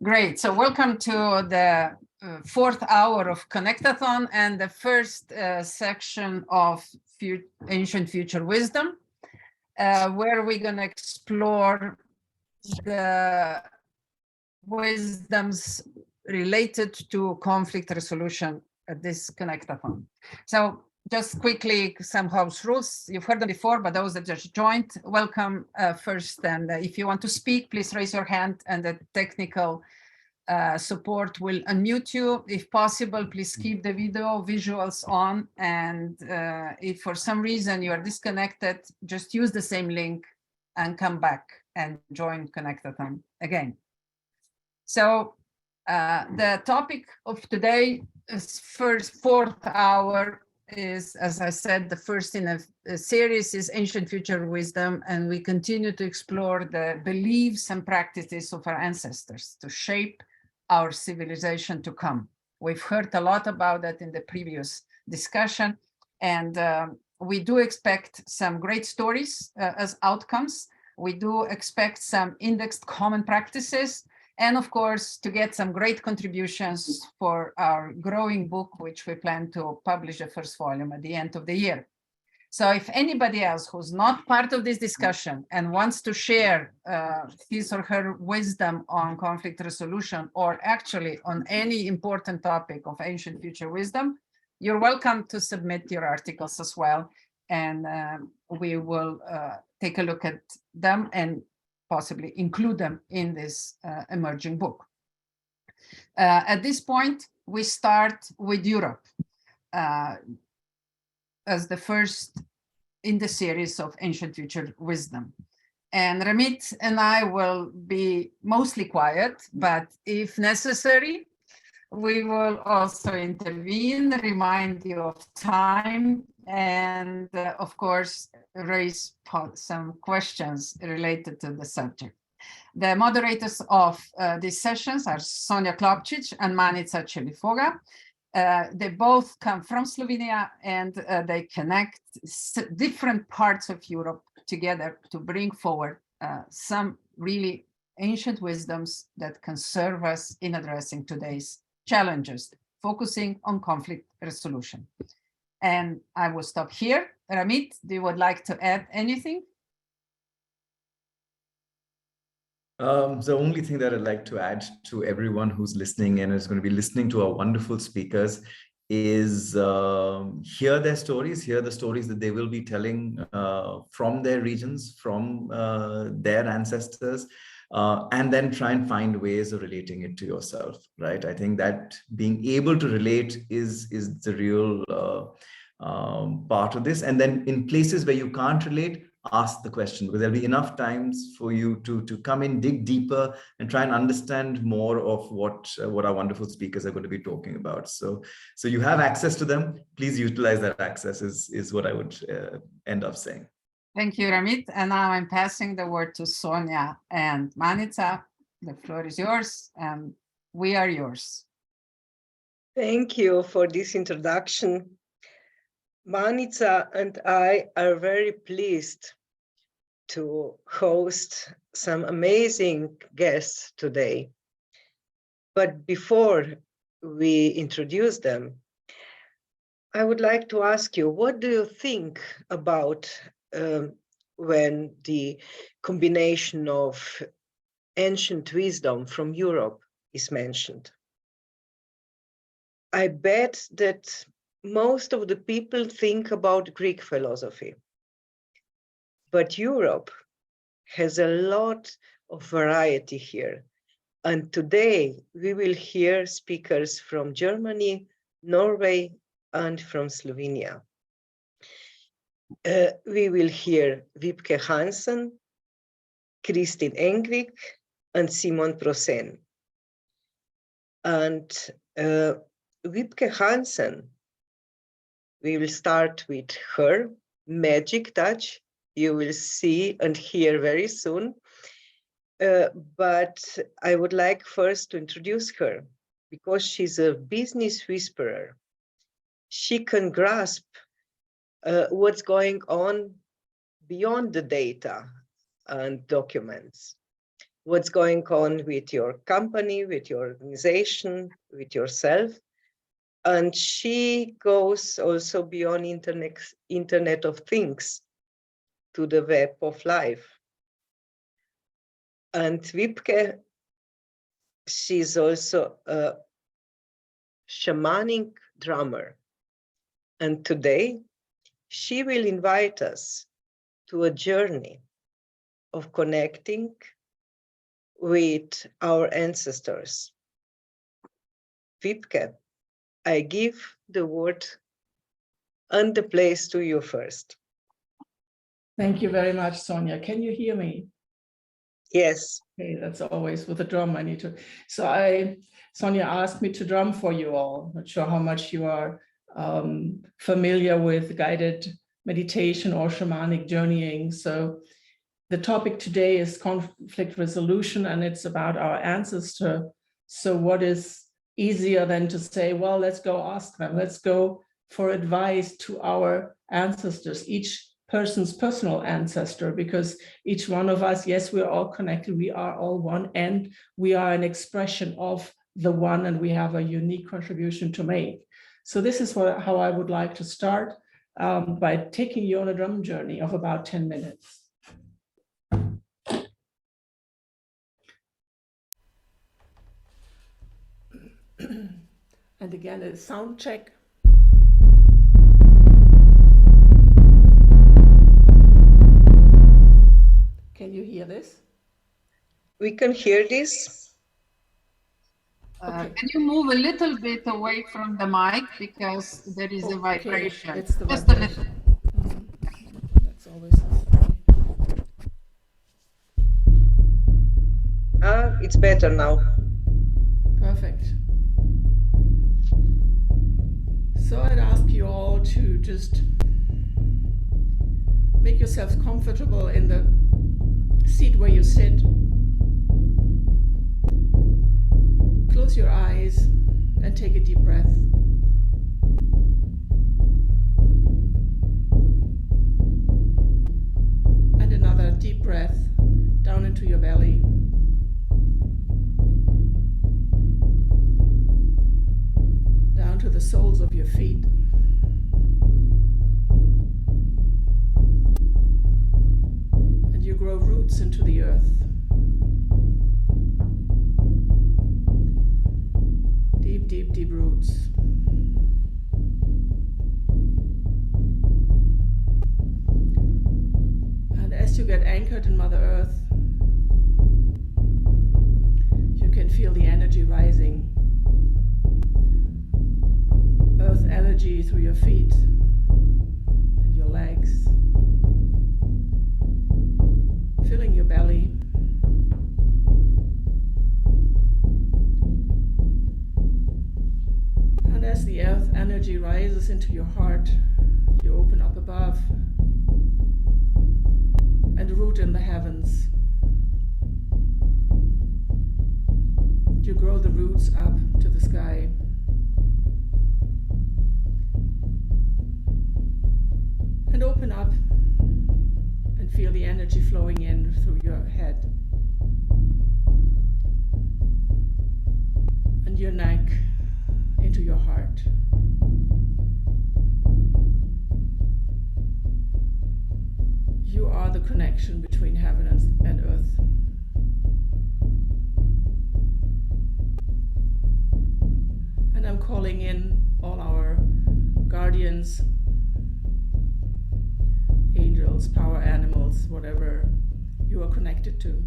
Great. So welcome to the fourth hour of Connectathon and the first section of Ancient Future Wisdom, where we're going to explore the wisdoms related to conflict resolution at this Connectathon. So just quickly, some house rules. You've heard them before, but those that just joined, welcome first. And if you want to speak, please raise your hand and the technical support will unmute you. If possible, please keep the visuals on. And if for some reason you are disconnected, just use the same link and come back and join Connectathon again. So the topic of today is fourth hour is, as I said, the first in a series is Ancient Future Wisdom, and we continue to explore the beliefs and practices of our ancestors to shape our civilization to come. We've heard a lot about that in the previous discussion, and we do expect some great stories as outcomes. We do expect some indexed common practices, and of course, to get some great contributions for our growing book, which we plan to publish the first volume at the end of the year. So if anybody else who's not part of this discussion and wants to share his or her wisdom on conflict resolution, or actually on any important topic of ancient future wisdom, you're welcome to submit your articles as well. And we will take a look at them and possibly include them in this emerging book. At this point, we start with Europe as the first in the series of Ancient Future Wisdom. And Ramit and I will be mostly quiet, but if necessary, we will also intervene, remind you of time, and of course, raise some questions related to the subject. The moderators of these sessions are Sonja Klopčič and Manica Čelofiga. They both come from Slovenia, and they connect different parts of Europe together to bring forward some really ancient wisdoms that can serve us in addressing today's challenges, focusing on conflict resolution. And I will stop here. Ramit, do you would like to add anything? The only thing that I'd like to add to everyone who's listening and is going to be listening to our wonderful speakers is hear their stories, hear the stories that they will be telling from their regions, from their ancestors, and then try and find ways of relating it to yourself, right? I think that being able to relate is the real part of this. And then in places where you can't relate, ask the question, because there'll be enough times for you to come in, dig deeper, and try and understand more of what our wonderful speakers are going to be talking about. So you have access to them. Please utilize that access is what I would end up saying. Thank you, Ramit. And now I'm passing the word to Sonja and Manica. The floor is yours, and we are yours. Thank you for this introduction. Manica and I are very pleased to host some amazing guests today. But before we introduce them, I would like to ask you, what do you think about when the combination of ancient wisdom from Europe is mentioned? I bet that most of the people think about Greek philosophy, but Europe has a lot of variety here. And today we will hear speakers from Germany, Norway, and from Slovenia. We will hear Wiebke Hansen, Kristin Engvig, and Simon Prosen. And Wiebke Hansen, we will start with her magic touch. You will see and hear very soon. But I would like first to introduce her because she's a business whisperer. She can grasp what's going on beyond the data and documents. what's going on with your company, with your organization, with yourself. And she goes also beyond Internet of Things to the web of life. And Wiebke, she's also a shamanic drummer. And today, she will invite us to a journey of connecting with our ancestors. Wiebke, I give the word and the place to you first. Thank you very much, Sonja. Can you hear me? Yes. Okay, that's always with the drum I need to. So Sonja asked me to drum for you all. Not sure how much you are familiar with guided meditation or shamanic journeying. So the topic today is conflict resolution, and it's about our ancestor. So what is easier than to say, well, let's go ask them. Let's go for advice to our ancestors, each person's personal ancestor, because each one of us, yes, we're all connected. We are all one, and we are an expression of the one, and we have a unique contribution to make. So this is how I would like to start, by taking you on a drum journey of about 10 minutes. And again, a sound check. Can you hear this? We can hear this. Okay. Can you move a little bit away from the mic, because there is a vibration? Okay. It's the Just vibration. a little. That's always It's better now. perfect. So I'd ask you all to just make yourselves comfortable in the seat where you sit. Close your eyes and take a deep breath. And another deep breath down into your belly. Down to the soles of your feet. And you grow roots into the earth. Deep, deep, deep roots. And as you get anchored in Mother Earth, you can feel the energy rising. Earth energy through your feet and your legs, filling your belly. And as the earth energy rises into your heart, you open up above and root in the heavens. You grow the roots up to the sky. And open up and feel the energy flowing in through your head and your neck into your heart. You are the connection between heaven and earth. And I'm calling in all our guardians, angels, power animals, whatever you are connected to.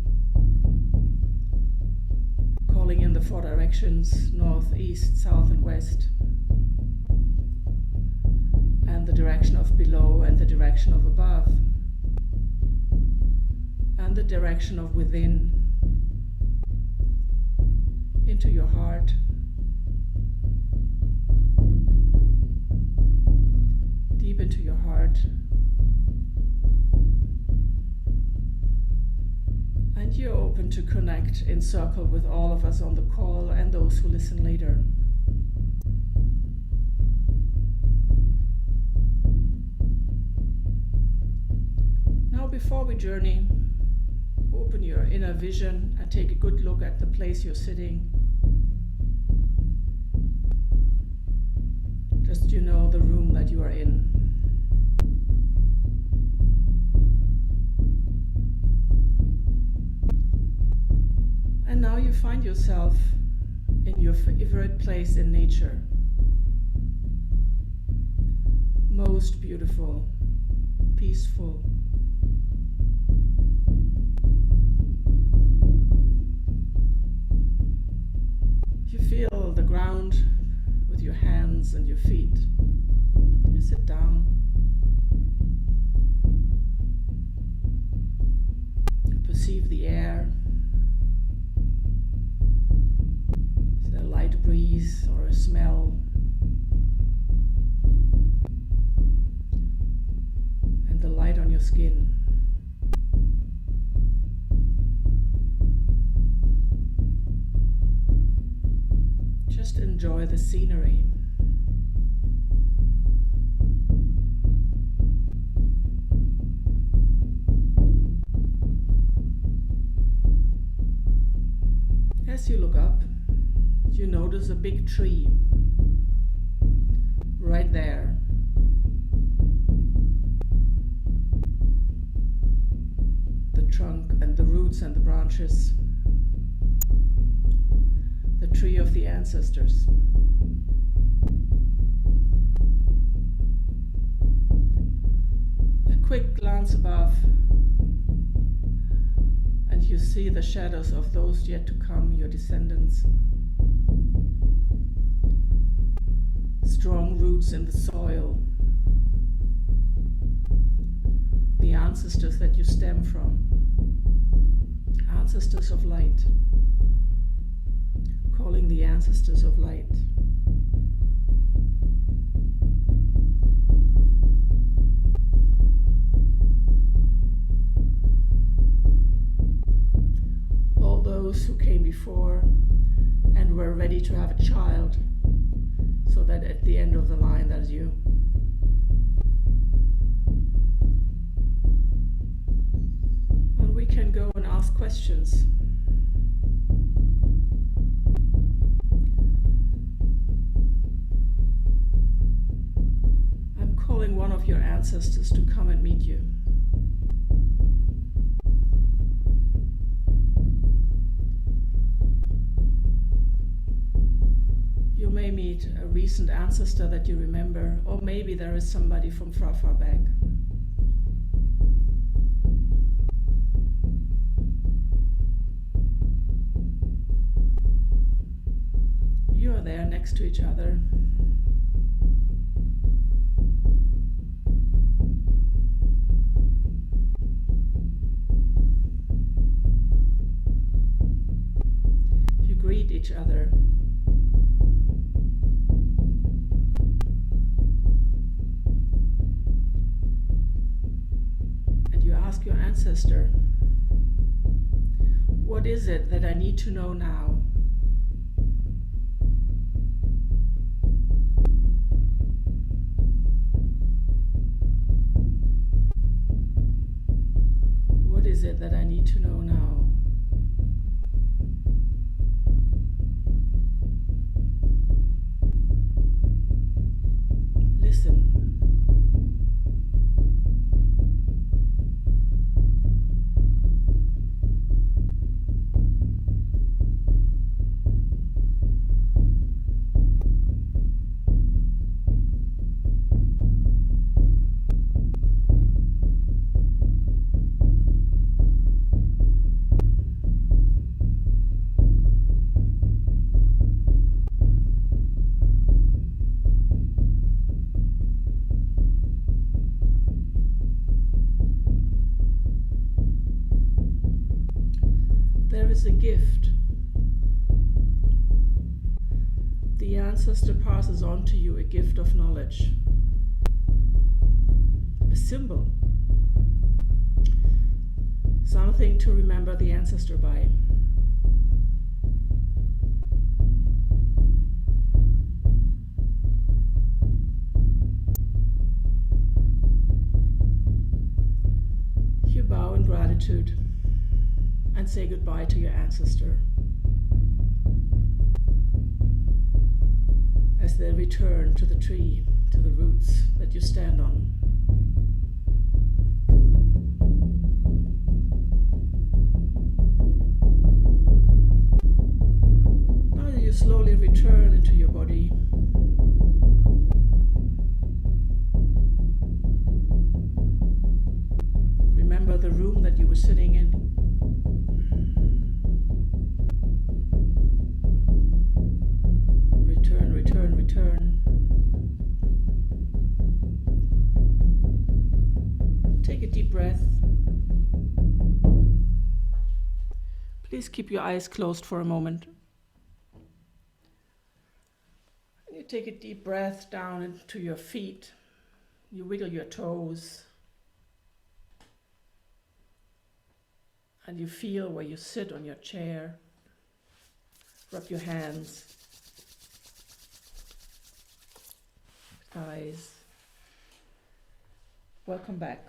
Calling in the 4 directions, north, east, south, and west. And the direction of below and the direction of above. And the direction of within. Into your heart. Deep into your heart. And you're open to connect in circle with all of us on the call and those who listen later. Now, before we journey, open your inner vision and and take a good look at the place you're sitting. Just, you know, the room that you are in. And now you find yourself in your favorite place in nature. Most beautiful, peaceful. You feel the ground with your hands and your feet. You sit down. You perceive the air. Is there a light breeze or a smell? And the light on your skin. Just enjoy the scenery. As you look up, you notice a big tree right there. The trunk and the roots and the branches. The tree of the ancestors. A quick glance above, and you see the shadows of those yet to come, your descendants. Strong roots in the soil. The ancestors that you stem from. Ancestors of light. Calling the ancestors of light. All those who came before and were ready to have a child, so that at the end of the line, that's you. And we can go and ask questions. I'm calling one of your ancestors to come and meet you. You may meet a recent ancestor that you remember, or maybe there is somebody from far, far back. You are there next to each other. You greet each other. Ask your ancestor, what is it that I need to know now? What is it that I need to know now? Listen. There is a gift. The ancestor passes on to you a gift of knowledge, a symbol, something to remember the ancestor by. You bow in gratitude and say say goodbye to your ancestor as they return to the tree, to the roots that you stand on. Now you slowly return into your body. Remember the room that you were sitting in. Return, return, return. Take a deep breath. Please keep your eyes closed for a moment. You take a deep breath down into your feet. You wiggle your toes. And you feel where you sit on your chair. Rub your hands, eyes. Welcome back.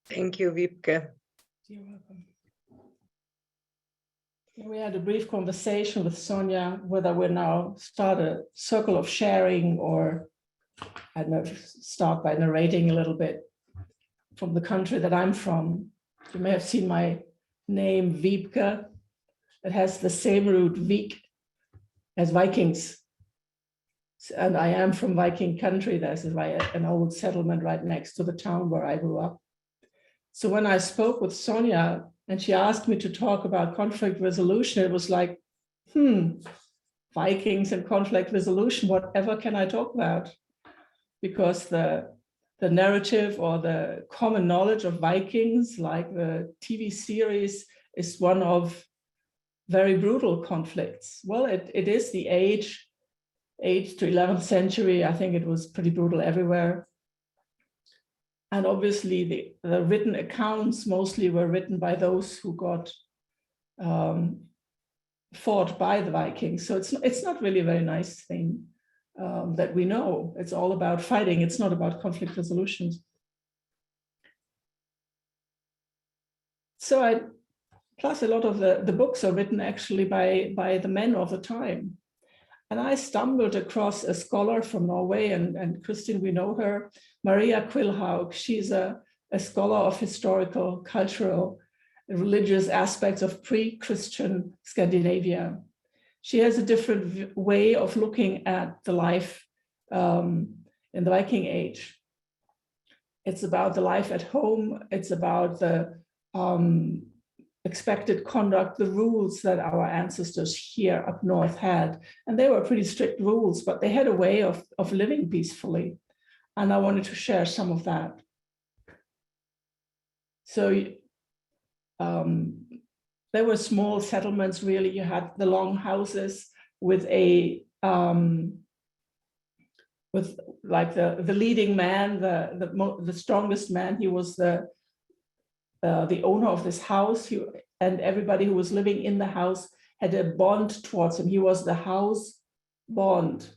Thank you, Wiebke. You're welcome. We had a brief conversation with Sonja whether we now start a circle of sharing or I don't know, start by narrating a little bit from the country that I'm from. You may have seen my name, Wiebke. It has the same root, Vik, as Vikings. And I am from Viking country. There's an old settlement right next to the town where I grew up. So when I spoke with Sonja and she asked me to talk about conflict resolution, it was like, Vikings and conflict resolution, whatever can I talk about? Because the narrative or the common knowledge of Vikings, like the TV series, is one of very brutal conflicts. Well, it is the 8th to 11th century. I think it was pretty brutal everywhere. And obviously the written accounts mostly were written by those who got fought by the Vikings. So it's not really a very nice thing that we know. It's all about fighting. It's not about conflict resolutions. So plus a lot of the books are written actually by the men of the time. And I stumbled across a scholar from Norway, and Kristen, we know her, Maria 𝐂𝐧𝐿. She's a scholar of historical, cultural, religious aspects of pre-Christian Scandinavia. She has a different way of looking at the life in the Viking Age. It's about the life at home. It's about the expected conduct, the rules that our ancestors here up north had. And they were pretty strict rules, but they had a way of living peacefully. And I wanted to share some of that. So there were small settlements, really. You had the long houses with the leading man, the strongest man. He was the owner of this house, and everybody who was living in the house had a bond towards him. He was the house bond.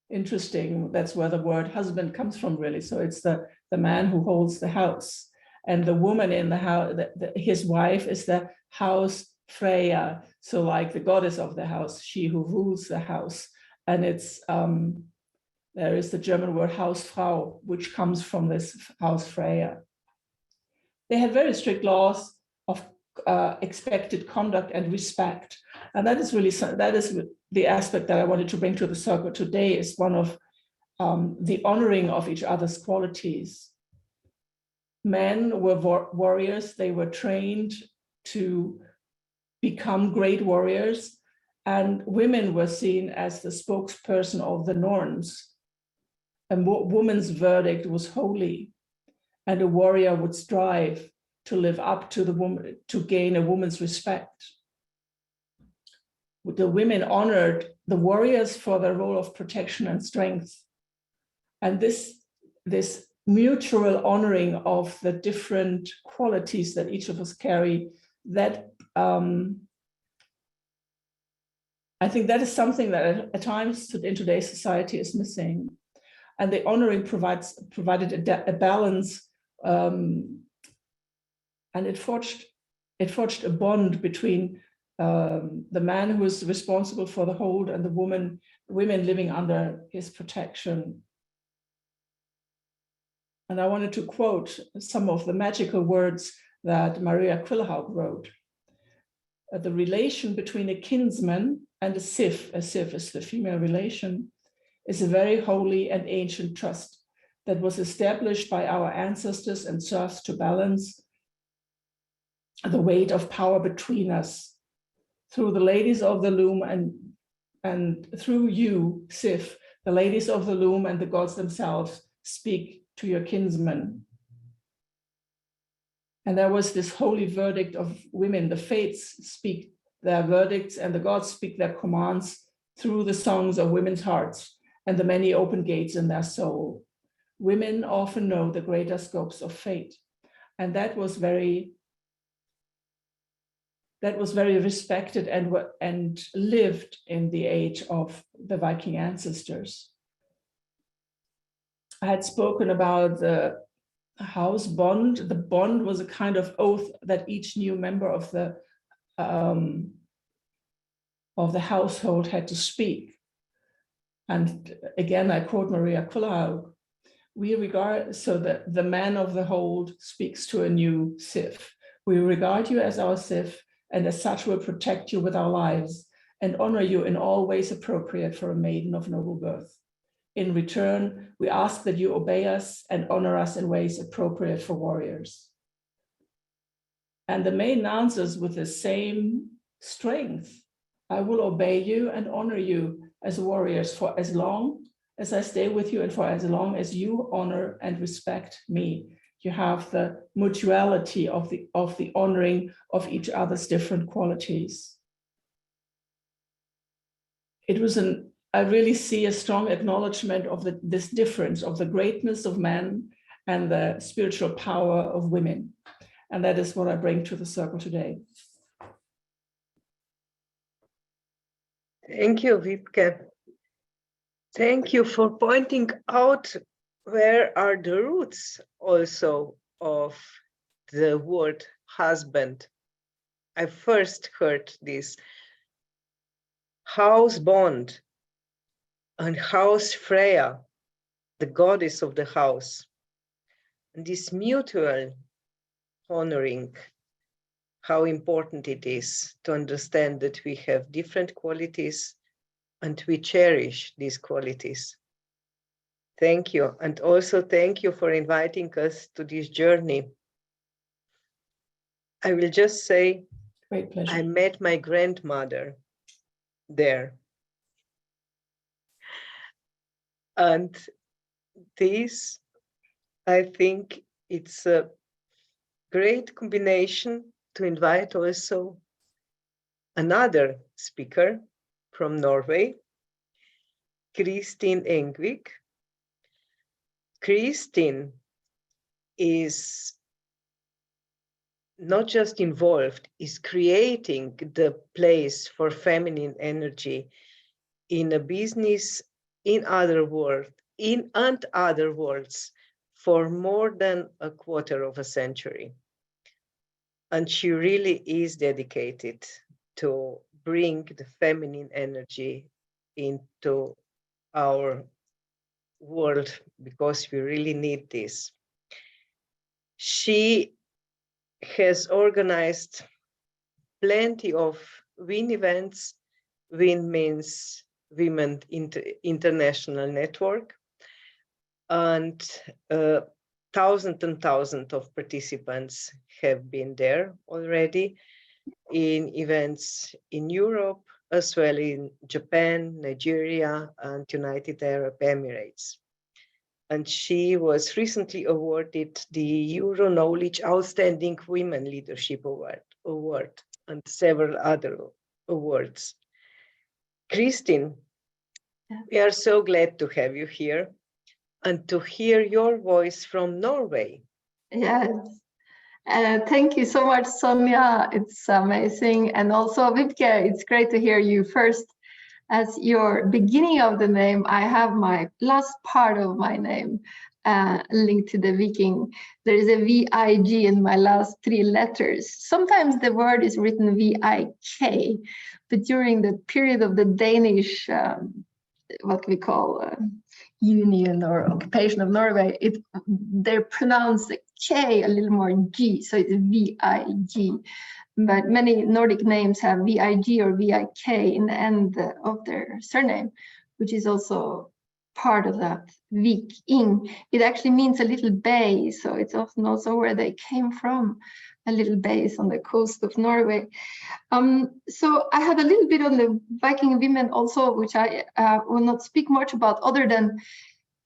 Interesting, that's where the word husband comes from, really. So it's the man who holds the house. And the woman in the house, his wife, is the house Freya. So like the goddess of the house, she who rules the house. And it's there is the German word Hausfrau, which comes from this house Freya. They had very strict laws of expected conduct and respect. And that is really, that is the aspect that I wanted to bring to the circle today, is one of the honoring of each other's qualities. Men were warriors. They were trained to become great warriors, and women were seen as the spokesperson of the norns. A woman's verdict was holy, and a warrior would strive to live up to the woman, to gain a woman's respect. The women honored the warriors for their role of protection and strength, And this mutual honoring of the different qualities that each of us carry, that I think that is something that at times in today's society is missing. And the honoring provided a balance, and it forged a bond between the man who was responsible for the hold and the women living under his protection. And I wanted to quote some of the magical words that Maria Quillhout wrote. The relation between a kinsman and a 𝐶𝐽 is the female relation, is a very holy and ancient trust that was established by our ancestors and serves to balance the weight of power between us. Through the ladies of the loom and through you, 𝐶𝐽, the ladies of the loom and the gods themselves speak to your kinsmen. And there was this holy verdict of women. The fates speak their verdicts and the gods speak their commands through the songs of women's hearts and the many open gates in their soul. Women often know the greater scopes of fate. And that was very respected and lived in the age of the Viking ancestors. I had spoken about the house bond. The bond was a kind of oath that each new member of the household had to speak. And again, I quote Maria Quillhout, we regard, so that the man of the hold speaks to a new 𝐶𝐽. We regard you as our 𝐶𝐽, and as such will protect you with our lives and honor you in all ways appropriate for a maiden of noble birth. In return, we ask that you obey us and honor us in ways appropriate for warriors. And the maiden answers with the same strength. I will obey you and honor you as warriors for as long as I stay with you and for as long as you honor and respect me. You have the mutuality of the honoring of each other's different qualities. It was I really see a strong acknowledgement of this difference of the greatness of men and the spiritual power of women. And that is what I bring to the circle today. Thank you, Wiebke. Thank you for pointing out where are the roots also of the word husband. I first heard this house bond and house Freya, the goddess of the house. And this mutual honoring, how important it is to understand that we have different qualities and we cherish these qualities. Thank you. And also thank you for inviting us to this journey. I will just say, great pleasure. I met my grandmother there. And this, I think it's a great combination to invite also another speaker from Norway, Kristin Engvig. Kristin is not just involved, is creating the place for feminine energy in a business in other worlds for more than a quarter of a century. And she really is dedicated to bring the feminine energy into our world because we really need this. She has organized plenty of WIN events. WIN means Women International Network, and thousands and thousands of participants have been there already in events in Europe, as well in Japan, Nigeria, and United Arab Emirates. And she was recently awarded the Euro Knowledge Outstanding Women Leadership Award and several other awards. Kristin, we are so glad to have you here. and to hear your voice from Norway. Yes. Thank you so much, Sonja. It's amazing. And also, Wiebke, it's great to hear you first. As your beginning of the name, I have my last part of my name linked to the Viking. There is a V-I-G in my last 3 letters. Sometimes the word is written V-I-K, but during the period of the Danish, what we call union or occupation of Norway, they pronounce the K a little more G, so it's V-I-G. But many Nordic names have V-I-G or V-I-K in the end of their surname, which is also part of that Viking. It actually means a little bay, so it's often also where they came from, a little base on the coast of Norway. So I had a little bit on the Viking women also, which I will not speak much about, other than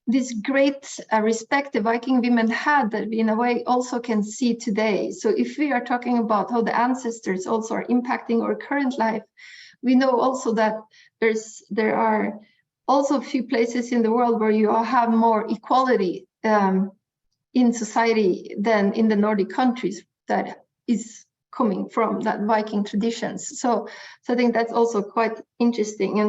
this great respect the Viking women had that we in a way also can see today. So if we are talking about how the ancestors also are impacting our current life, we know also that there are also a few places in the world where you have more equality in society than in the Nordic countries that is coming from that Viking traditions. So I think that's also quite interesting.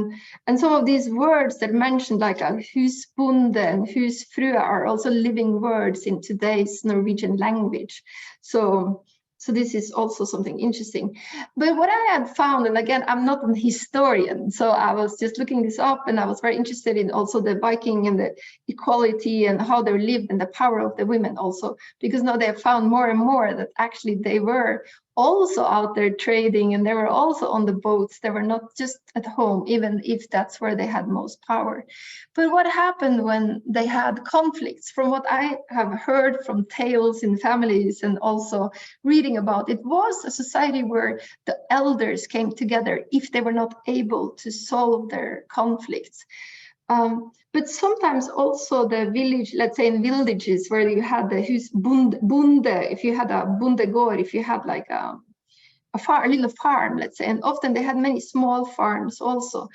And some of these words that mentioned, like husbonde and husfrue, are also living words in today's Norwegian language. So this is also something interesting. But what I had found, and again, I'm not a historian, so I was just looking this up, and I was very interested in also the Viking and the equality and how they lived and the power of the women also, because now they have found more and more that actually they were also out there trading, and they were also on the boats. They were not just at home, even if that's where they had most power. But what happened when they had conflicts? From what I have heard from tales in families and also reading about, it was a society where the elders came together if they were not able to solve their conflicts. But sometimes also the village, let's say in villages where you had the husbonde, if you had a bondegård, if you had like a little farm, let's say, and often they had many small farms also.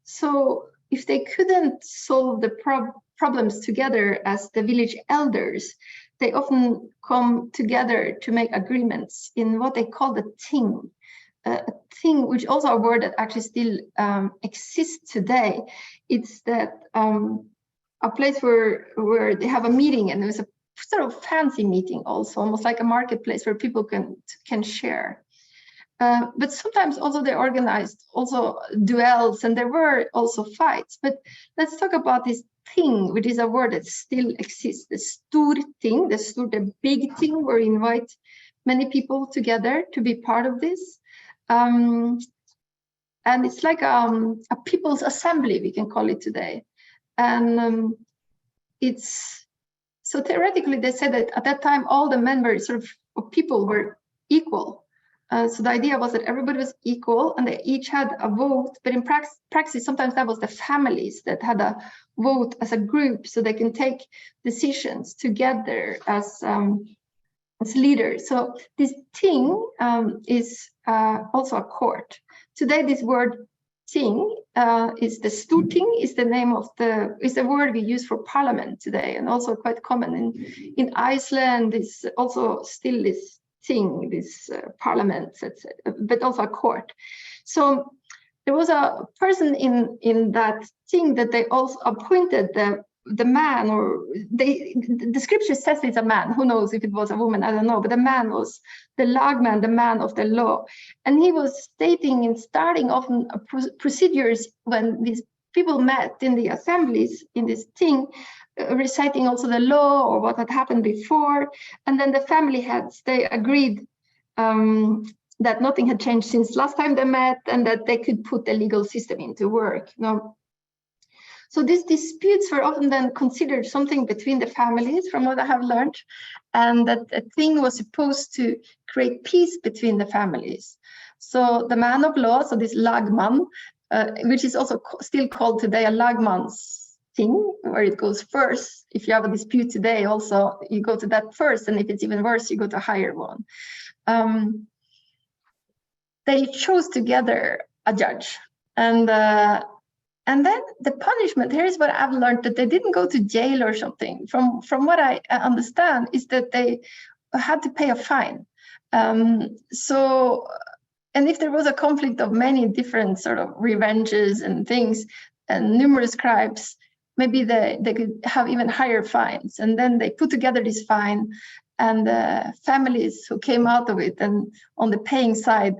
So if they couldn't solve the problems together as the village elders, they often come together to make agreements in what they call the ting. A thing, which also a word that actually still exists today. It's that a place where they have a meeting, and there's a sort of fancy meeting also, almost like a marketplace where people can share. But sometimes also they organized also duels, and there were also fights. But let's talk about this thing, which is a word that still exists, the storting, the big thing where you invite many people together to be part of this. And it's like a people's assembly, we can call it today. And it's so theoretically they said that at that time all the members of people were equal. So the idea was that everybody was equal and they each had a vote, but in practice sometimes that was the families that had a vote as a group, so they can take decisions together as leaders. So this thing is also a court. Today, this word thing is the storting, is the name of is the word we use for parliament today, and also quite common in Iceland. Is also still this thing, this parliament, but also a court. So there was a person in that thing that they also appointed the man, or the scripture says it's a man. Who knows if it was a woman? I don't know. But the man was the lagman, the man of the law, and he was stating and starting often procedures when these people met in the assemblies in this thing, reciting also the law or what had happened before, and then the family heads, they agreed that nothing had changed since last time they met, and that they could put the legal system into work. So these disputes were often then considered something between the families, from what I have learned, and that a thing was supposed to create peace between the families. So the man of law, so this lagman, which is also still called today a lagman's thing, where it goes first. If you have a dispute today, also you go to that first, and if it's even worse, you go to a higher one. They chose together a judge, and And then the punishment, here's what I've learned, that they didn't go to jail or something. From what I understand is that they had to pay a fine. So, and if there was a conflict of many different sort of revenges and things and numerous crimes, maybe they could have even higher fines. And then they put together this fine, and the families who came out of it and on the paying side,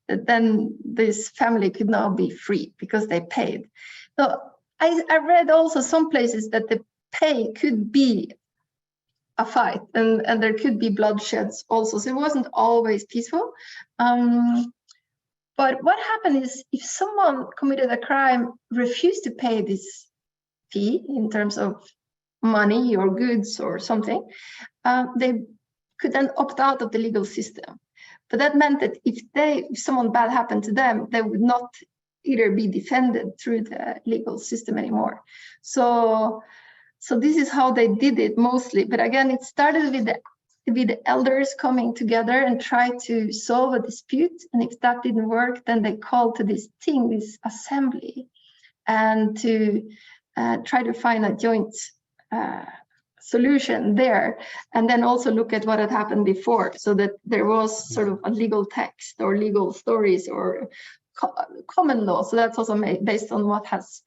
then this family could now be free because they paid. So I read also some places that the pay could be a fight, and there could be bloodsheds also. So it wasn't always peaceful. But what happened is, if someone committed a crime, refused to pay this fee in terms of money or goods or something, they could then opt out of the legal system. But that meant that if someone bad happened to them, they would not either be defended through the legal system anymore. So this is how they did it mostly. But again, it started with the elders coming together and try to solve a dispute. And if that didn't work, then they called to this thing, this assembly, and to try to find a joint solution there, and then also look at what had happened before, so that there was sort of a legal text or legal stories or common law. So that's also based on what has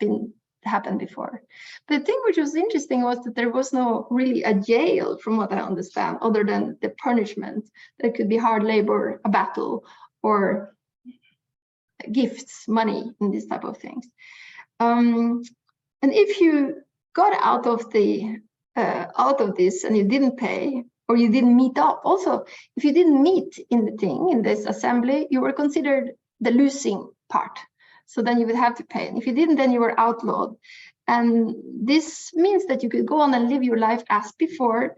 happened before. The thing which was interesting was that there was no really a jail, from what I understand, other than the punishment. That could be hard labor, a battle, or gifts, money, and these type of things. And if you got out of this and you didn't pay, or you didn't meet up, also if you didn't meet in this assembly, you were considered the losing part. So then you would have to pay. And if you didn't, then you were outlawed. And this means that you could go on and live your life as before.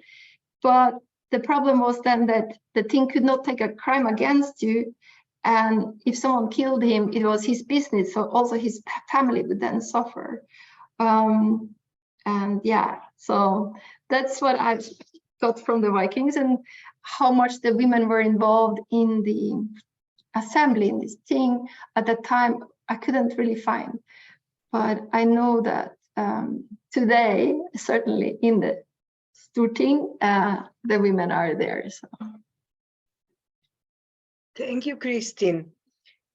But the problem was then that the thing could not take a crime against you. And if someone killed him, it was his business. So also his family would then suffer. And yeah, so that's what I've got from the Vikings, and how much the women were involved in the assembly, in this thing. At that time, I couldn't really find. But I know that today, certainly in the Storting, the women are there. So. Thank you, Kristin.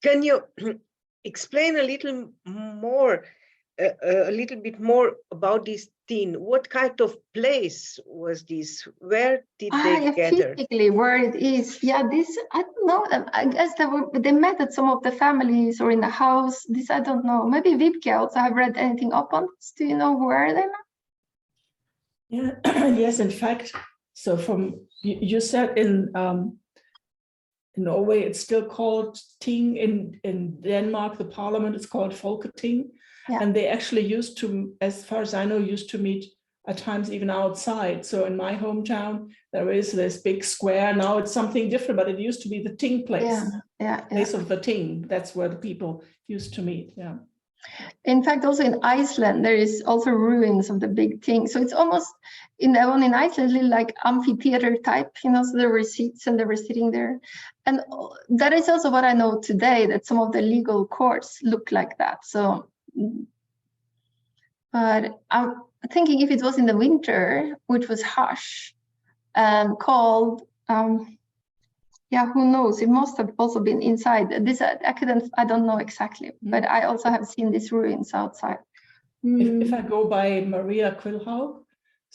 Can you explain a little bit more about this teen? What kind of place was this? Where did they gather? Physically, where it is? Yeah, this I don't know. I guess they met at some of the families or in the house. This I don't know. Maybe Wiebke also have read anything up on this. Do you know where they met? Yeah. Yes, in fact. So you said in Norway, it's still called Ting. In Denmark, the parliament is called Folketing. Yeah. And they actually used to, as far as I know, used to meet at times even outside. So in my hometown, there is this big square. Now it's something different, but it used to be the Ting place. Place of the Ting. That's where the people used to meet. Yeah. In fact, also in Iceland, there is also ruins of the big Ting. So it's almost in the one in Iceland, like amphitheater type, so there were seats and they were sitting there. And that is also what I know today, that some of the legal courts look like that. So, but I'm thinking if it was in the winter, which was harsh and cold, yeah, who knows? It must have also been inside. This I don't know exactly, but I also have seen these ruins outside. If I go by Maria Quillhaug,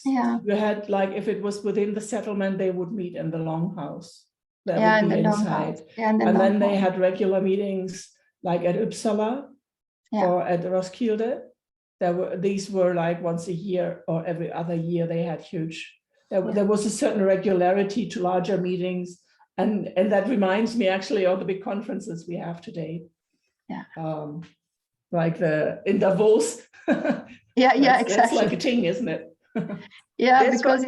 yeah, you had like, if it was within the settlement, they would meet in the longhouse. That would be inside. Yeah, and then they had regular meetings like at Uppsala or at Roskilde. These were like once a year or every other year. They had huge. There was a certain regularity to larger meetings. And that reminds me actually of the big conferences we have today. Yeah. Like in Davos. Exactly. That's like a thing, isn't it? Yeah, that's because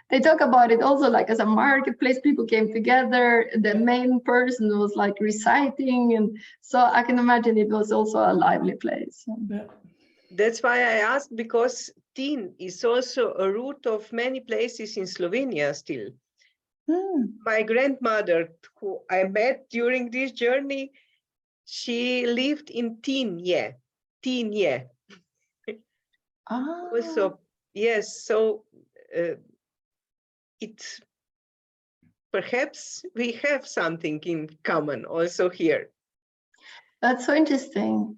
they talk about it also like as a marketplace. People came together. The main person was like reciting, and so I can imagine it was also a lively place. Yeah. That's why I asked, because Tin is also a root of many places in Slovenia still. My grandmother, who I met during this journey, she lived in Tinje. Also, yes, so perhaps we have something in common also here. That's so interesting.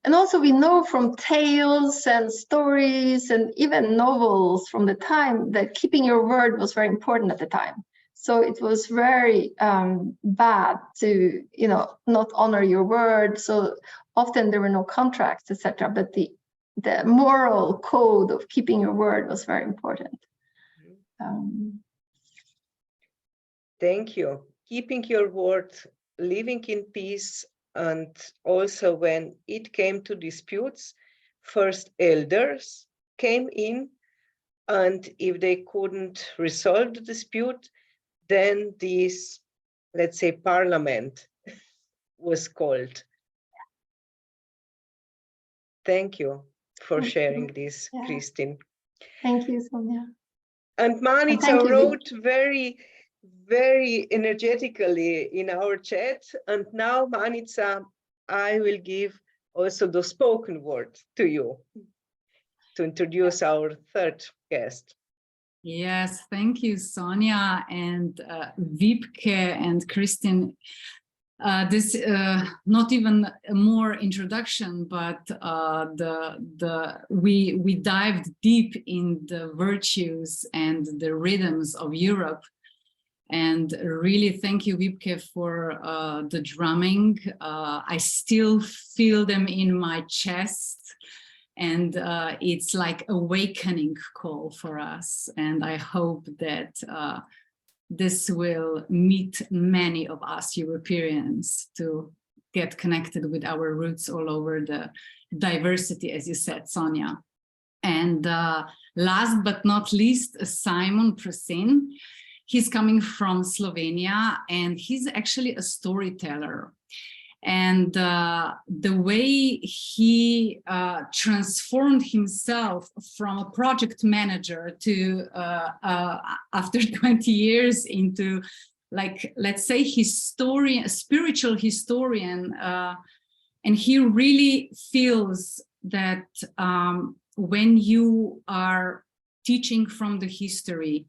And also we know from tales and stories and even novels from the time that keeping your word was very important at the time. So it was very bad to, not honor your word. So often there were no contracts, etc. But the moral code of keeping your word was very important. Thank you. Keeping your word, living in peace, and also when it came to disputes, first elders came in, and if they couldn't resolve the dispute, then this, let's say, parliament was called. Thank you for sharing this, Kristin. Thank you, Sonja. And Manica wrote very, very energetically in our chat. And now, Manica, I will give also the spoken word to you to introduce our third guest. Yes, thank you, Sonja and Wiebke and Kristen. This not even more introduction, but we dived deep in the virtues and the rhythms of Europe. And really thank you, Wiebke, for the drumming. I still feel them in my chest. And it's like awakening call for us. And I hope that this will meet many of us Europeans to get connected with our roots all over the diversity, as you said, Sonja. And last but not least, Simon Prosen. He's coming from Slovenia, and he's actually a storyteller. And the way he transformed himself from a project manager to, after 20 years, into, like, let's say, historian, spiritual historian. And he really feels that when you are teaching from the history,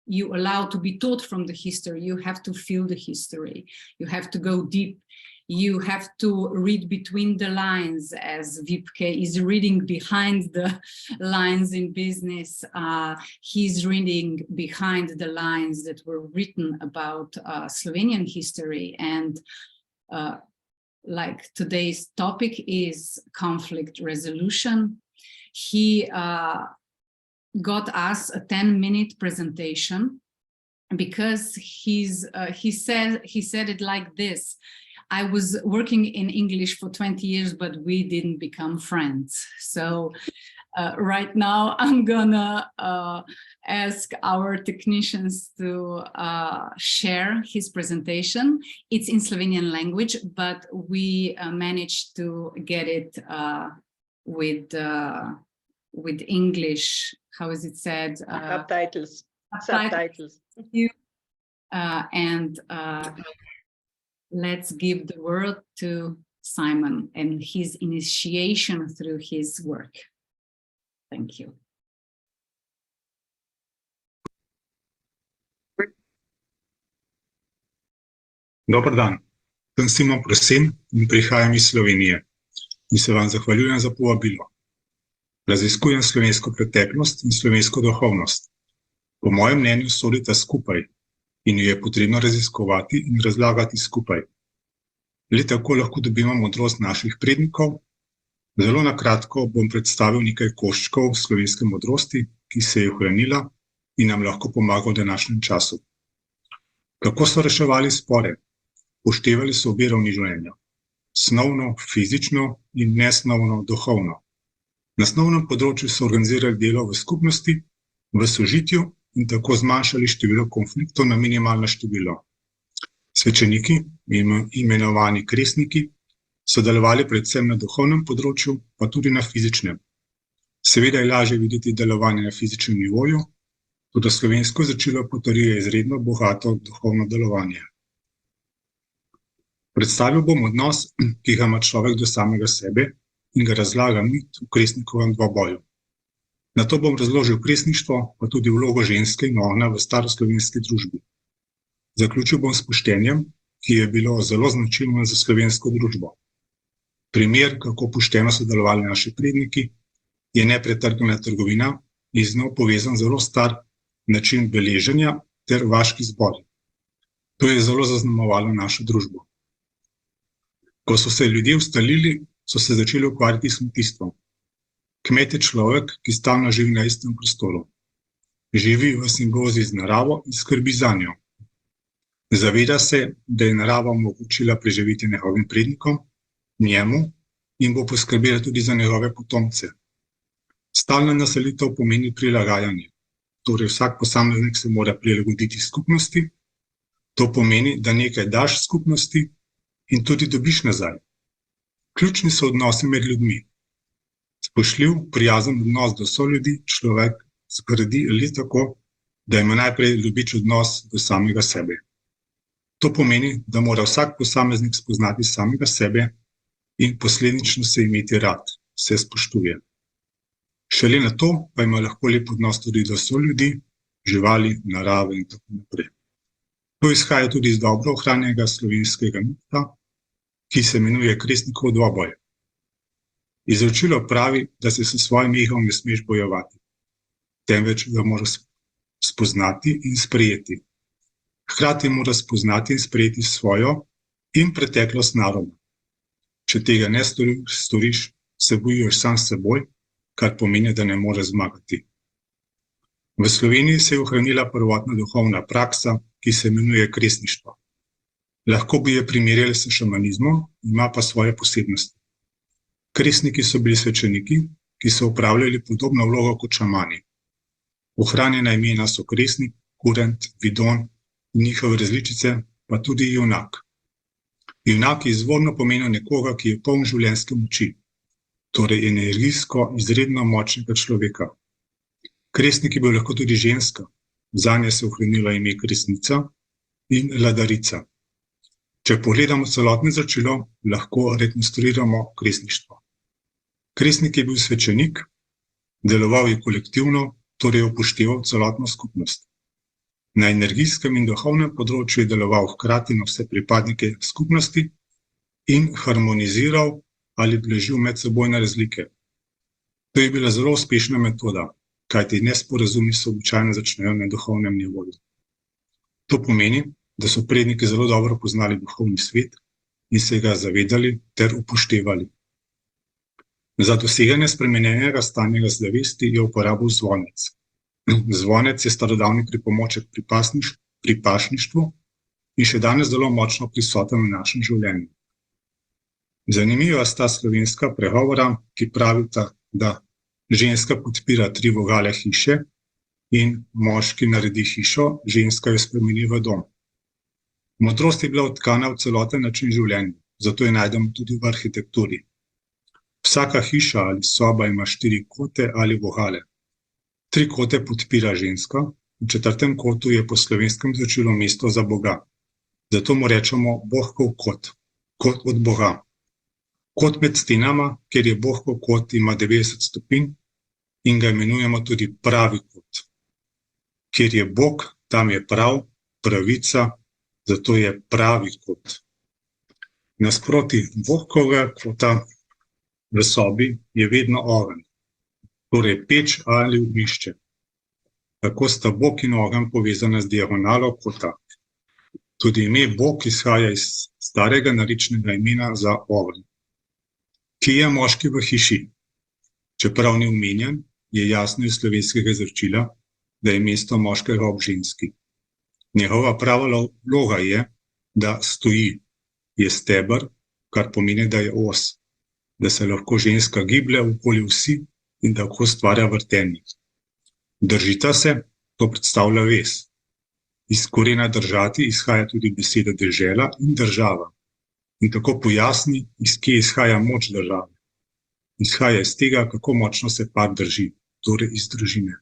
you allow to be taught from the history, you have to feel the history, you have to go deep. You have to read between the lines, as Wiebke is reading behind the lines in business. He's reading behind the lines that were written about Slovenian history. And like today's topic is conflict resolution. He got us a 10-minute presentation because he said it like this: I was working in English for 20 years, but we didn't become friends. So right now I'm gonna ask our technicians to share his presentation. It's in Slovenian language, but we managed to get it with English. How is it said? Subtitles. Subtitles. And let's give the word to Simon and his initiation through his work. Thank you. Dober dan, sem Simon Prosen in prihajam iz Slovenije in se vam zahvaljujem za povabilo. Raziskujem slovensko preteklost in slovensko duhovnost. Po mojem mnenju sodita skupaj in jo je potrebno raziskovati in razlagati skupaj. Le tako lahko dobimo modrost naših prednikov. Zelo na kratko bom predstavil nekaj koščkov slovenske modrosti, ki se je ohranila in nam lahko pomaga v današnjem času. Kako so reševali spore? Upoštevali so obe ravni življenja. Snovno, fizično in nesnovno, duhovno. Na snovnem področju so organizirali delo v skupnosti, v sožitju in tako zmanjšali število konfliktov na minimalno število. Svečeniki, imenovani kresniki, so delovali predvsem na duhovnem področju, pa tudi na fizičnem. Seveda je lažje videti delovanje na fizičnem nivoju, toda slovensko začelo potrjuje izredno bogato duhovno delovanje. Predstavil bom odnos, ki ga ima človek do samega sebe in ga razlagam v kresnikovem dvoboju. Nato bom razložil kresništvo, pa tudi vlogo ženske in ognja v staroslovenski družbi. Zaključil bom s poštenjem, ki je bilo zelo značilno za slovensko družbo. Primer, kako pošteno so delovali naši predniki, je nepretrgana trgovina in z njo povezan zelo star način beleženja ter vaški zbori. To je zelo zaznamovalo našo družbo. Ko so se ljudje ustalili, so se začeli ukvarjati s kmetijstvom. Kmet je človek, ki stalno živi na istem prostoru. Živi v simbiozi z naravo in skrbi zanjo. Zaveda se, da je narava omogočila preživeti njegovim prednikom, njemu, in bo poskrbela tudi za njegove potomce. Stalna naselitev pomeni prilagajanje. Torej vsak posameznik se mora prilagoditi skupnosti. To pomeni, da nekaj daš skupnosti in tudi dobiš nazaj. Ključni so odnosi med ljudmi. Spoštljiv, prijazen odnos do soljudi človek zgradi le tako, da ima najprej ljubeč odnos do samega sebe. To pomeni, da mora vsak posameznik spoznati samega sebe in posledično se imeti rad, se spoštuje. Šele na to pa ima lahko lep odnos tudi do soljudi, živali, narave in tako naprej. To izhaja tudi iz dobro ohranjenega slovenskega mita, ki se imenuje Kresnikov dvoboj. Izročilo pravi, da se s svojim egom ne smeš bojevati, temveč ga moraš spoznati in sprejeti. Hkrati moraš spoznati in sprejeti svojo in preteklost naroda. Če tega ne storiš, se bojiš sam s seboj, kar pomeni, da ne moreš zmagati. V Sloveniji se je ohranila prvotna duhovna praksa, ki se imenuje kresništvo. Lahko bi jo primerjali s šamanizmom, ima pa svoje posebnosti. Kresniki so bili svečeniki, ki so upravljali podobno vlogo kot šamani. Ohranjena imena so kresnik, kurent, vidon in njihove različice, pa tudi junak. Junak je izvorno pomenil nekoga, ki je poln življenjske moči, torej energijsko izredno močnega človeka. Kresnik je bil lahko tudi ženska, zanje se je ohranilo ime kresnica in vladarica. Če pogledamo celotno izročilo, lahko rekonstruiramo kresništvo. Kresnik je bil svečenik, deloval je kolektivno, torej upošteval celotno skupnost. Na energijskem in duhovnem področju je deloval hkrati na vse pripadnike skupnosti in harmoniziral ali blažil medsebojne razlike. To je bila zelo uspešna metoda, kajti nesporazumi se običajno začnejo na duhovnem nivoju. To pomeni, da so predniki zelo dobro poznali duhovni svet in se ga zavedali ter upoštevali. Za doseganje spremenjenega stanja zavesti je uporabil zvonec. Zvonec je starodavni pripomoček pri pašništvu in še danes zelo močno prisoten v našem življenju. Zanimiva sta slovenska pregovora, ki pravita, da ženska podpira 3 vogale hiše in moški naredi hišo, ženska jo spremeni v dom. Modrost je bila vtkana v celoten način življenja, zato jo najdemo tudi v arhitekturi. Vsaka hiša ali soba ima 4 kote ali vogale. 3 kote podpira ženska, v 4. kotu je po slovenskem izročilu mesto za Boga. Zato mu rečemo Bohkov kot, kot od Boga. Kot med stenama, kjer je Bohkov kot, ima 90 stopinj in ga imenujemo tudi pravi kot. Kjer je Bog, tam je prav, pravica, zato je pravi kot. Nasproti Bohkovega kota v sobi je vedno ogenj, torej peč ali ognjišče. Tako sta Bog in ogenj povezana z diagonalo kota. Tudi ime Bog izhaja iz starega narečnega imena za ogenj. Kje je moški v hiši? Čeprav ni omenjen, je jasno iz slovenskega izročila, da je mesto moškega ob ženski. Njegova prava vloga je, da stoji, je steber, kar pomeni, da je os, da se lahko ženska giblje okoli vsi in da lahko ustvarja vrtenje. Držita se, to predstavlja vez. Iz korena držati izhaja tudi beseda dežela in država. In tako pojasni, iz kje izhaja moč države. Izhaja iz tega, kako močno se par drži, torej iz družine.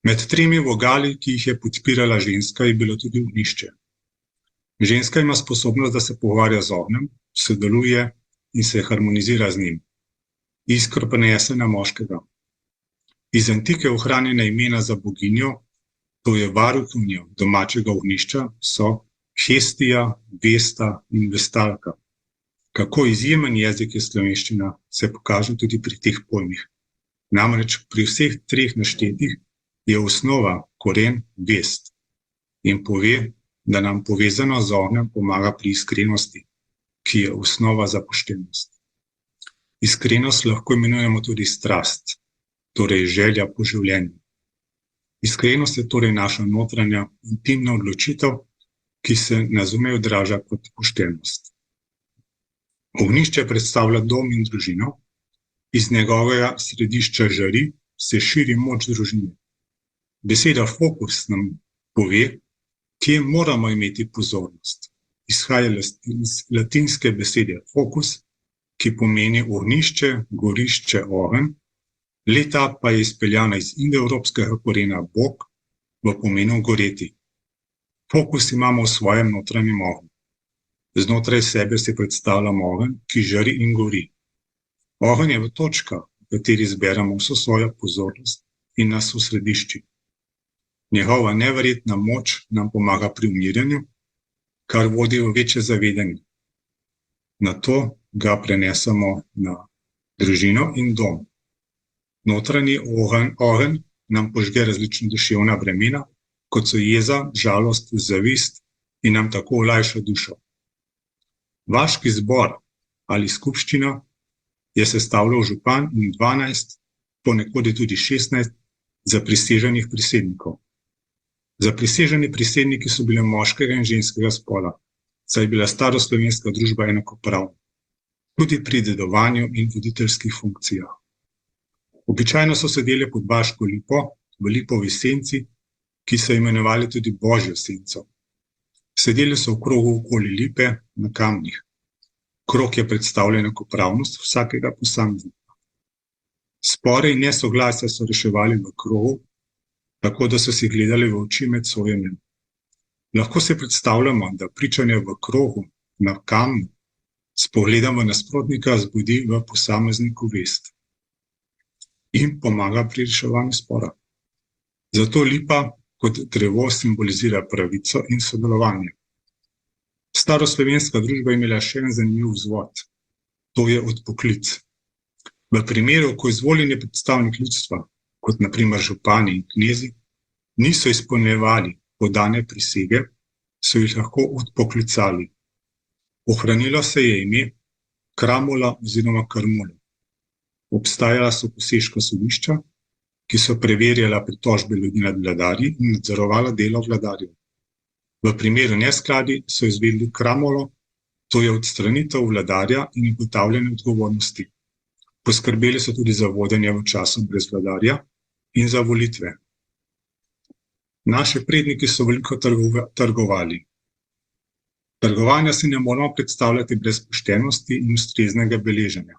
Med 3 vogali, ki jih je podpirala ženska, je bilo tudi ognjišče. Ženska ima sposobnost, da se pogovarja z ognjem, sodeluje in se harmonizira z njim. Iskro prenese na moškega. Iz antike ohranjena imena za boginjo, to je varuhinjo domačega ognjišča, so Hestija, Vesta in Vestalka. Kako izjemen jezik je slovenščina, se pokaže tudi pri teh pojmih. Namreč pri vseh treh naštetih je osnova, koren, vest in pove, da nam povezano z ognjem pomaga pri iskrenosti, ki je osnova za poštenost. Iskrenost lahko imenujemo tudi strast, torej želja po življenju. Iskrenost je torej naša notranja intimna odločitev, ki se na zunaj odraža kot poštenost. Ognjišče predstavlja dom in družino, iz njegovega središča žari se širi moč družine. Beseda fokus nam pove, kje moramo imeti pozornost. Izhaja iz latinske besede focus, ki pomeni ognjišče, gorišče, ogenj, leta pa je izpeljana iz indoevropskega korena bog v pomenu goreti. Fokus imamo v svojem notranjem ognju. Znotraj sebe si predstavljamo ogenj, ki žari in gori. Ogenj je v točka, v kateri zberemo vso svojo pozornost in nas v središči. Njegova neverjetna moč nam pomaga pri umirjanju, kar vodi v večje zavedanje. Na to ga prenesemo na družino in dom. Notranji ogenj nam požge različne duševna bremena, kot so jeza, žalost, zavist in nam tako olajša dušo. Vaški zbor ali skupščina je sestavljal župan in 12, ponekod tudi 16 zapriseženih prisednikov. Zapriseženi prisedniki so bili moškega in ženskega spola, saj je bila staroslovenska družba enakopravna, tudi pri dedovanju in voditeljskih funkcijah. Običajno so sedeli pod vaško lipo, v lipovi senci, ki so imenovali tudi božjo senco. Sedeli so v krogu okoli lipe na kamnih. Krog je predstavljal enakopravnost vsakega posameznika. Spore in nesoglasja so reševali v krogu, tako da so si gledali v oči med sojenjem. Lahko si predstavljamo, da pričanje v krogu, na kamnu, s pogledom v nasprotnika zbudi v posamezniku vest in pomaga pri reševanju spora. Zato lipa kot drevo simbolizira pravico in sodelovanje. Staroslovenska družba je imela še en zanimiv vzvod, to je odpoklic. V primeru, ko izvoljeni predstavnik ljudstva, kot na primer župani in knezi, niso izpolnjevali podane prisege, so jih lahko odpoklicali. Ohranilo se je ime Kramula oziroma Karmula. Obstajala so poseška sodišča, ki so preverjala pritožbe ljudi nad vladarji in nadzorovala delo vladarjev. V primeru neskladij so izvedli kramulo, to je odstranitev vladarja in ugotavljanje odgovornosti. Poskrbeli so tudi za vodenje v času brez vladarja in za volitve. Naši predniki so veliko trgovali. Trgovanja si ne moramo predstavljati brez poštenosti in ustreznega beleženja.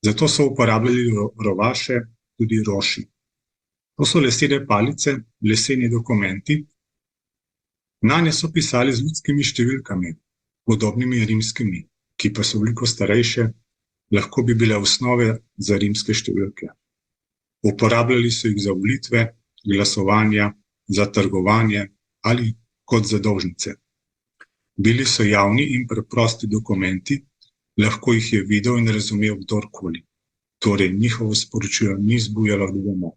Zato so uporabljali rovaše, tudi roši. To so lesene palice, leseni dokumenti. Nanje so pisali z ljudskimi številkami, podobnimi rimskimi, ki pa so veliko starejše, lahko bi bile osnove za rimske številke. Uporabljali so jih za volitve, glasovanja, za trgovanje ali kot zadolžnice. Bili so javni in preprosti dokumenti, lahko jih je videl in razumel kdorkoli. Torej, njihovo sporočilo ni zbujalo dvomov.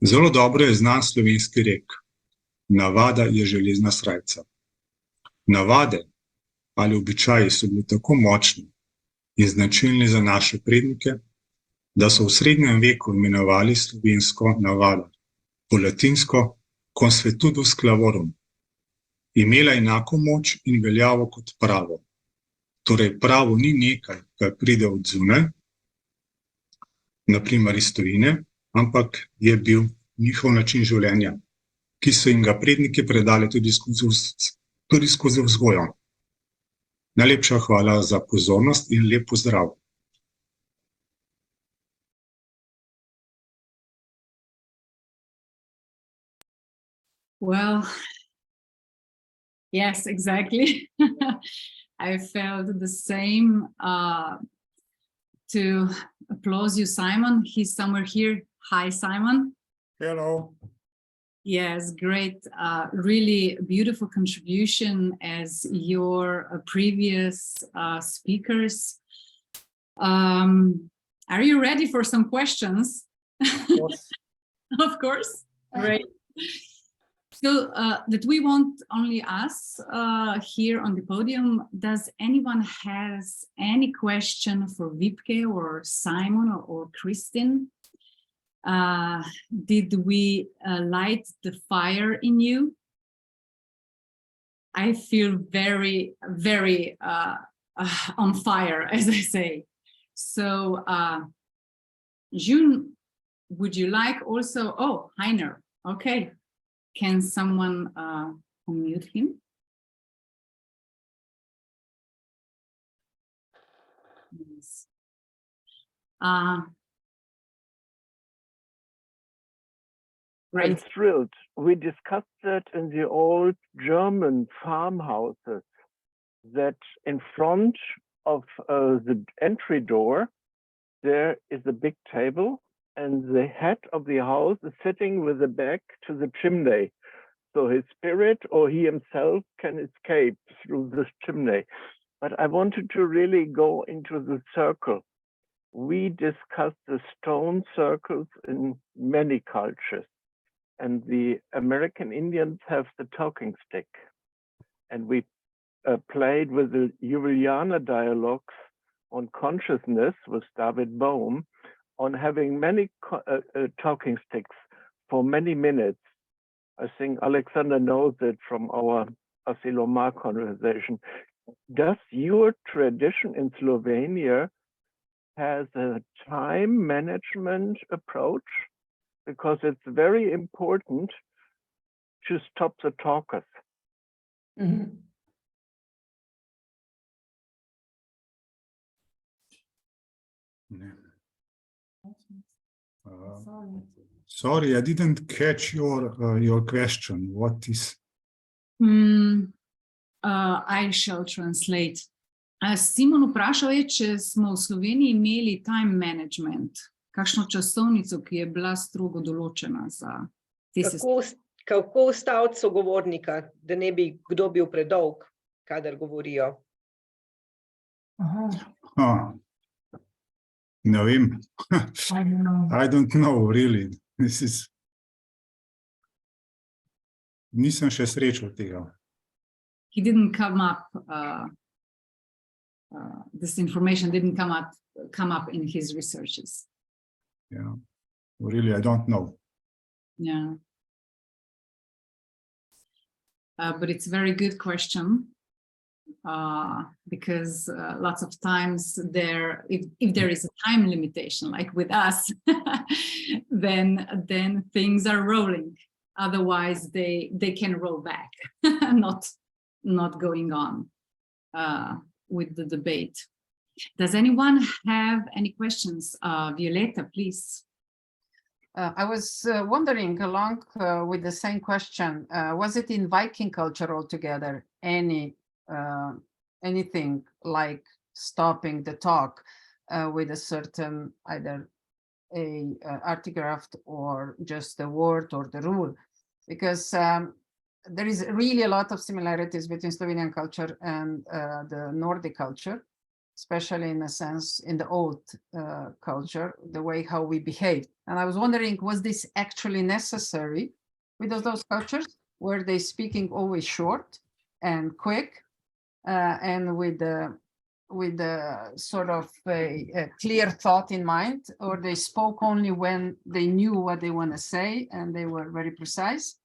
Zelo dobro je znan slovenski rek: navada je železna srajca. Navade ali običaji so bili tako močni in značilni za naše prednike, da so v srednjem veku imenovali slovensko navada, po latinsko consuetudus clavorum. Imela enako moč in veljavo kot pravo. Torej, pravo ni nekaj, kar pride od zunaj, na primer iz tujine, ampak je bil njihov način življenja, ki so jim ga predniki predali tudi skozi vzgojo. Najlepša hvala za pozornost in lep pozdrav. Well, yes, exactly. I felt the same. To applaud you, Simon. He's somewhere here Hi, Simon. Hello. Yes, great. Really beautiful contribution as your previous speakers. Are you ready for some questions? Yes. Of course. Great. So that we won't only us here on the podium, does anyone has any question for Wiebke or Simon or Kristin? Did we light the fire in you? I feel very, very on fire, as I say. So June, would you like also, oh, Heiner, okay. Can someone unmute him? Yes. I'm Great. thrilled. We discussed that in the old German farmhouses, that in front of the entry door, there is a big table, and the head of the house is sitting with the back to the chimney. So his spirit or he himself can escape through this chimney. But I wanted to really go into the circle. We discussed the stone circles in many cultures. And the American Indians have the talking stick. And we played with the Juliana dialogues on consciousness with David Bohm, on having many talking sticks for many minutes. I think Alexander knows it from our 𝐂𝐤𝐬𝐝 conversation. Does your tradition in Slovenia has a time management approach? Because it's very important to stop the talkers. Mm-hmm. Sorry, I didn't catch your question. What is? I shall translate. Simon vprašal je, če smo v Sloveniji imeli time management, kakšno časovnico, ki je bila strogo določena za te sestanke. Kako ustaviti sogovornika, da ne bi kdo bil predolg, kadar govorijo? Ne vem. I don't know, really. Nisem še srečal tega. He didn't come up, this information didn't come up in his researches. Yeah, really, I don't know. Yeah. But it's a very good question. Because lots of times if there is a time limitation, like with us, then things are rolling. Otherwise, they can roll back, not going on with the debate. Does anyone have any questions? Violeta, please. I was wondering along with the same question, was it in Viking culture altogether, anything like stopping the talk with a certain either a artigraph or just the word or the rule? Because there is really a lot of similarities between Slovenian culture and the Nordic culture, especially in a sense in the old culture, the way how we behave. And I was wondering, was this actually necessary with those cultures? Were they speaking always short and quick and with the sort of a clear thought in mind, or they spoke only when they knew what they want to say and they were very precise,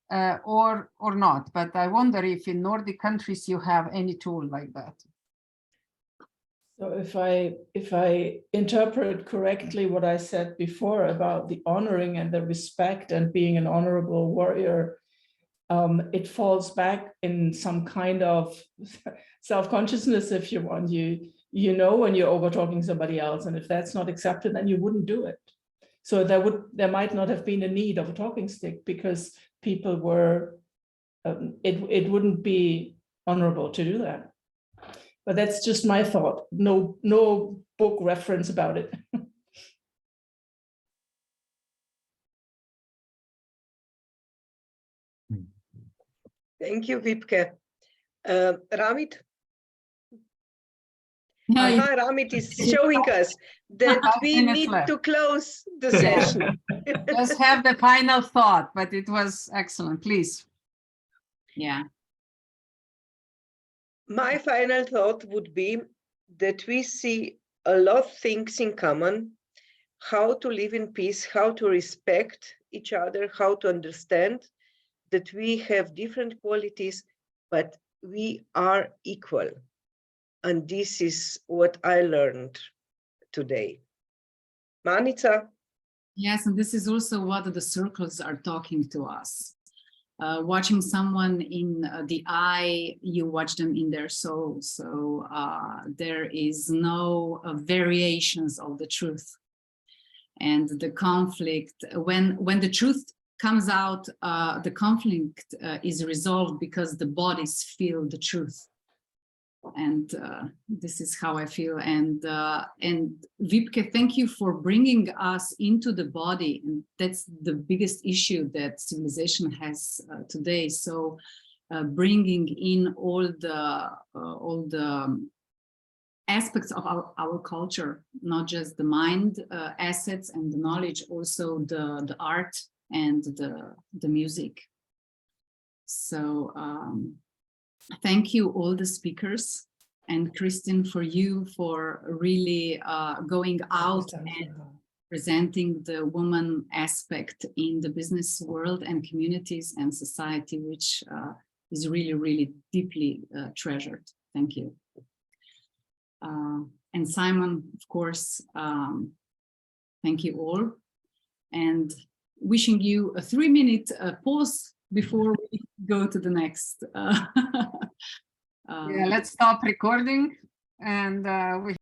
or not? But I wonder if in Nordic countries you have any tool like that. So if I interpret correctly what I said before about the honoring and the respect and being an honorable warrior, it falls back in some kind of self-consciousness, if you want. You know when you're over-talking somebody else, and if that's not accepted, then you wouldn't do it. So there might not have been a need of a talking stick because people were, it wouldn't be honorable to do that. But that's just my thought. No book reference about it. Thank you, Wiebke. Ramit? Yeah, Ramit is showing us that 5 we minutes need left. to close the session. Just have the final thought, but it was excellent. Please. yeah. My final thought would be that we see a lot of things in common, how to live in peace, how to respect each other, how to understand that we have different qualities, but we are equal. And this is what I learned today. Manica? Yes, and this is also what the circles are talking to us. Watching someone in the eye, you watch them in their soul. So there is no variations of the truth. And the conflict, when the truth comes out, the conflict is resolved because the bodies feel the truth. And this is how I feel. And Wiebke, thank you for bringing us into the body. And that's the biggest issue that civilization has today. So bringing in all the aspects of our culture, not just the mind assets and the knowledge, also the art and the music. So thank you all the speakers, and Kristen, for you for really going out and presenting the woman aspect in the business world and communities and society, which is really, really deeply treasured. Thank you. And Simon, of course, thank you all. And wishing you a 3-minute pause before we go to the next. Yeah, let's stop recording and we